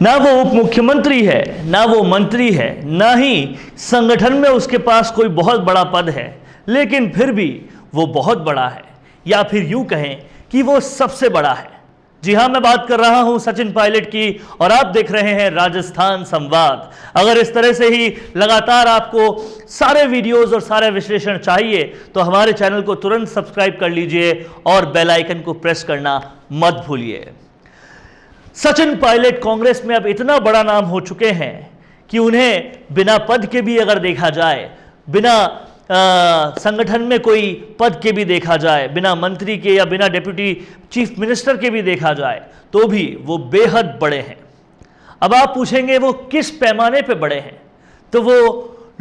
ना वो उप मुख्यमंत्री है, ना वो मंत्री है, ना ही संगठन में उसके पास कोई बहुत बड़ा पद है, लेकिन फिर भी वो बहुत बड़ा है, या फिर यूं कहें कि वो सबसे बड़ा है। जी हां, मैं बात कर रहा हूं सचिन पायलट की और आप देख रहे हैं राजस्थान संवाद। अगर इस तरह से ही लगातार आपको सारे वीडियोस और सारे विश्लेषण चाहिए तो हमारे चैनल को तुरंत सब्सक्राइब कर लीजिए और बेल आइकन को प्रेस करना मत भूलिए। सचिन पायलट कांग्रेस में अब इतना बड़ा नाम हो चुके हैं कि उन्हें बिना पद के भी अगर देखा जाए, बिना संगठन में कोई पद के भी देखा जाए, बिना मंत्री के या बिना डिप्टी चीफ मिनिस्टर के भी देखा जाए, तो भी वो बेहद बड़े हैं। अब आप पूछेंगे वो किस पैमाने पे बड़े हैं, तो वो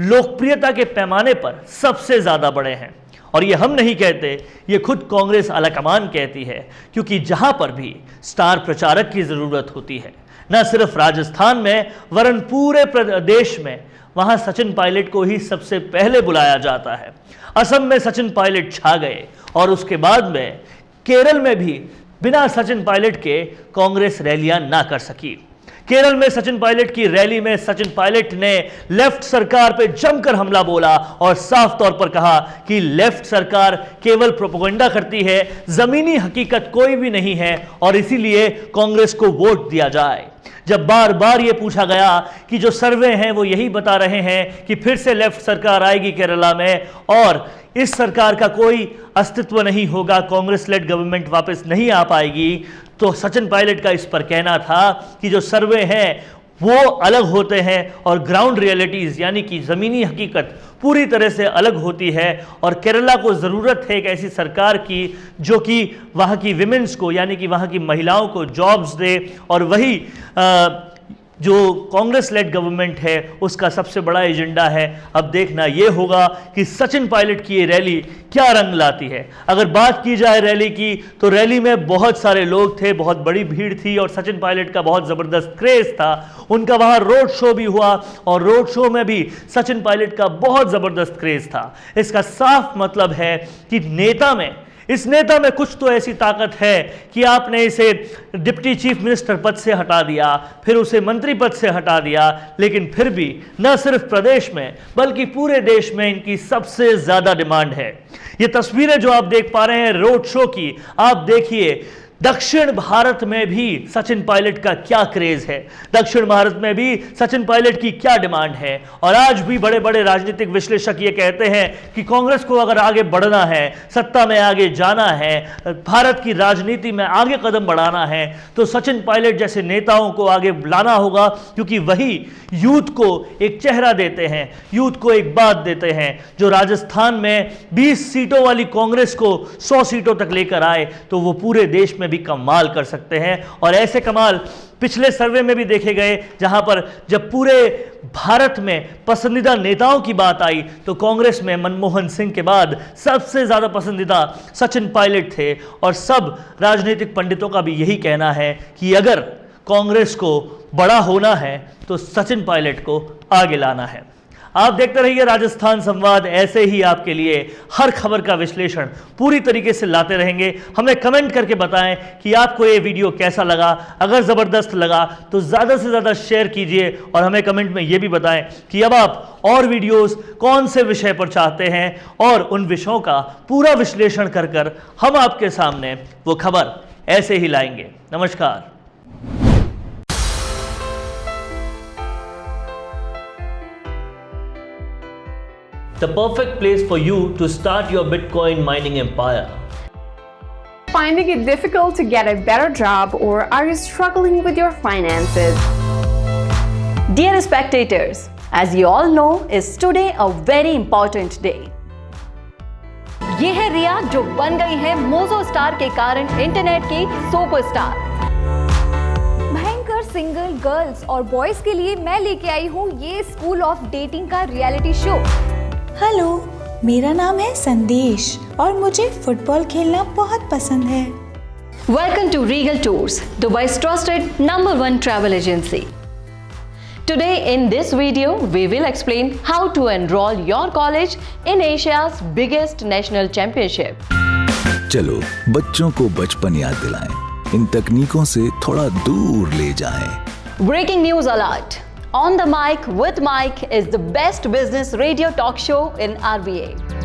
लोकप्रियता के पैमाने पर सबसे ज्यादा बड़े हैं। और ये हम नहीं कहते, ये खुद कांग्रेस आलाकमान कहती है, क्योंकि जहां पर भी स्टार प्रचारक की जरूरत होती है, न सिर्फ राजस्थान में वरन पूरे देश में, वहां सचिन पायलट को ही सबसे पहले बुलाया जाता है। असम में सचिन पायलट छा गए और उसके बाद में केरल में भी बिना सचिन पायलट के कांग्रेस रैलियां ना कर सकी। केरल में सचिन पायलट की रैली में सचिन पायलट ने लेफ्ट सरकार पे जमकर हमला बोला और साफ तौर पर कहा कि लेफ्ट सरकार केवल प्रोपेगेंडा करती है, जमीनी हकीकत कोई भी नहीं है और इसीलिए कांग्रेस को वोट दिया जाए। जब बार बार यह पूछा गया कि जो सर्वे हैं वो यही बता रहे हैं कि फिर से लेफ्ट सरकार आएगी केरला में और इस सरकार का कोई अस्तित्व नहीं होगा, कांग्रेस लेड गवर्नमेंट वापस नहीं आ पाएगी, तो सचिन पायलट का इस पर कहना था कि जो सर्वे हैं वो अलग होते हैं और ग्राउंड रियलिटीज यानी कि ज़मीनी हकीकत पूरी तरह से अलग होती है और केरला को ज़रूरत है एक ऐसी सरकार की जो कि वहाँ की विमेंस को यानी कि वहाँ की महिलाओं को जॉब्स दे। और वही जो कांग्रेस लेड गवर्नमेंट है उसका सबसे बड़ा एजेंडा है। अब देखना यह होगा कि सचिन पायलट की ये रैली क्या रंग लाती है। अगर बात की जाए रैली की तो रैली में बहुत सारे लोग थे, बहुत बड़ी भीड़ थी और सचिन पायलट का बहुत ज़बरदस्त क्रेज था। उनका वहाँ रोड शो भी हुआ और रोड शो में भी सचिन पायलट का बहुत ज़बरदस्त क्रेज था। इसका साफ मतलब है कि इस नेता में कुछ तो ऐसी ताकत है कि आपने इसे डिप्टी चीफ मिनिस्टर पद से हटा दिया, फिर उसे मंत्री पद से हटा दिया, लेकिन फिर भी न सिर्फ प्रदेश में बल्कि पूरे देश में इनकी सबसे ज्यादा डिमांड है। ये तस्वीरें जो आप देख पा रहे हैं रोड शो की, आप देखिए दक्षिण भारत में भी सचिन पायलट का क्या क्रेज है, दक्षिण भारत में भी सचिन पायलट की क्या डिमांड है। और आज भी बड़े बड़े राजनीतिक विश्लेषक ये कहते हैं कि कांग्रेस को अगर आगे बढ़ना है, सत्ता में आगे जाना है, भारत की राजनीति में आगे कदम बढ़ाना है, तो सचिन पायलट जैसे नेताओं को आगे लाना होगा, क्योंकि वही यूथ को एक चेहरा देते हैं, यूथ को एक बात देते हैं। जो राजस्थान में 20 सीटों वाली कांग्रेस को 100 सीटों तक लेकर आए तो वो पूरे देश में भी कमाल कर सकते हैं। और ऐसे कमाल पिछले सर्वे में भी देखे गए, जहां पर जब पूरे भारत में पसंदीदा नेताओं की बात आई तो कांग्रेस में मनमोहन सिंह के बाद सबसे ज्यादा पसंदीदा सचिन पायलट थे। और सब राजनीतिक पंडितों का भी यही कहना है कि अगर कांग्रेस को बड़ा होना है तो सचिन पायलट को आगे लाना है। आप देखते रहिए राजस्थान संवाद, ऐसे ही आपके लिए हर खबर का विश्लेषण पूरी तरीके से लाते रहेंगे। हमें कमेंट करके बताएं कि आपको ये वीडियो कैसा लगा। अगर ज़बरदस्त लगा तो ज़्यादा से ज़्यादा शेयर कीजिए और हमें कमेंट में ये भी बताएं कि अब आप और वीडियोस कौन से विषय पर चाहते हैं और उन विषयों का पूरा विश्लेषण कर हम आपके सामने वो खबर ऐसे ही लाएंगे। नमस्कार। The perfect place for you to start your Bitcoin mining empire. Finding it difficult to get a better job, or are you struggling with your finances? Dear spectators, as you all know, is today a very important day. ये है रिया जो बन गई है mojo star के कारण internet की superstar. भयंकर सिंगल गर्ल्स और बॉयज के लिए मैं लेके आई हूँ ये स्कूल ऑफ डेटिंग का रियलिटी शो। हेलो, मेरा नाम है संदेश और मुझे फुटबॉल खेलना बहुत पसंद है। Welcome to Regal Tours, Dubai's trusted #1 travel agency. Today in this video, we will explain how to enroll your college in Asia's biggest national championship. चलो बच्चों को बचपन याद दिलाएं, इन तकनीकों से थोड़ा दूर ले जाएं। Breaking news alert. On the Mic with Mike is the best business radio talk show in RVA.